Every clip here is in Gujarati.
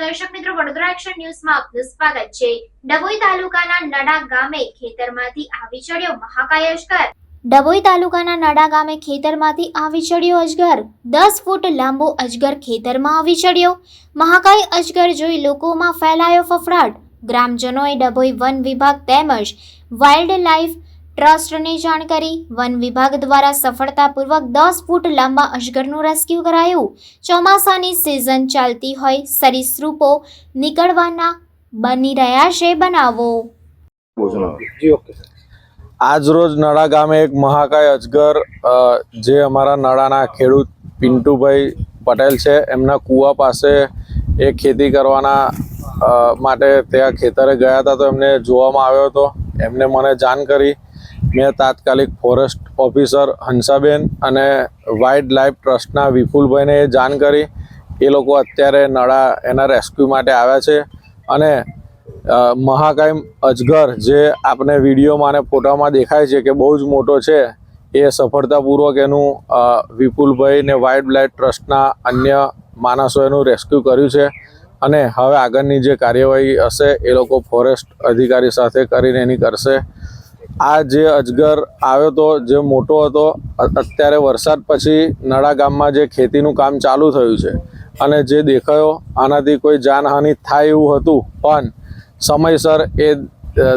દર્શક મિત્રો, વડોદરા એક્શન ન્યૂઝમાં આપનું સ્વાગત છે। ડભોઈ તાલુકાના નડા ગામે ખેતરમાંથી આવી ચડ્યો મહાકાય અજગર। ડભોઈ તાલુકાના નડા ગામે ખેતરમાંથી આવી ચડ્યો અજગર। 10 ફૂટ લાંબો અજગર ખેતરમાં આવી ચડ્યો। મહાકાય અજગર જોઈ લોકોમાં ફેલાયો ફફડાટ। ગ્રામજનોએ ડભોઈ વન વિભાગ તેમજ વાઇલ્ડ લાઇફ ટ્રસ્ટને જાણ કરી। વન વિભાગ દ્વારા સફળતાપૂર્વક 10 ફૂટ લાંબા અજગરનું રેસ્ક્યુ કરાયું। ચોમાસાની સિઝન ચાલતી હોય સરીસૃપો નીકળવાના બની રહ્યા છે બનાવો। આજ રોજ નડા ગામે એક મહાકાય અજગર જે અમારા નડાના ખેડૂત પિન્ટુભાઈ પટેલ છે એમના કૂવા પાસે એ ખેતી કરવાના માટે ત્યાં ખેતરે ગયા હતા તો એમને જોવામાં આવ્યો હતો। એમને મને જાણ કરી। મેં તાત્કાલિક ફોરેસ્ટ ઓફિસર હંસાબેન અને વાઇલ્ડ લાઇફ ટ્રસ્ટના વિપુલભાઈને એ જાણ કરી। એ લોકો અત્યારે નડા એના રેસ્ક્યુ માટે આવ્યા છે અને મહાકાય અજગર જે આપણે વિડીયોમાં અને ફોટામાં દેખાય છે કે બહુ જ મોટો છે એ સફળતાપૂર્વક એનું વિપુલભાઈ ને વાઇલ્ડ લાઇફ ટ્રસ્ટના અન્ય માણસો એનું રેસ્ક્યુ કર્યું છે અને હવે આગળની જે કાર્યવાહી હશે એ લોકો ફોરેસ્ટ અધિકારી સાથે કરીને એની કરશે। આ જે અજગર આવ્યો તો જે મોટો હતો, અત્યારે વરસાદ પછી નડા ગામમાં જે ખેતીનું કામ ચાલુ થયું છે અને જે દેખાયો આનાથી કોઈ જાનહાનિ થાય એવું હતું પણ સમયસર એ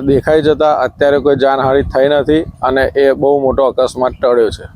દેખાઈ જતા અત્યારે કોઈ જાનહાનિ થઈ નથી અને એ બહુ મોટો અકસ્માત ટળ્યો છે।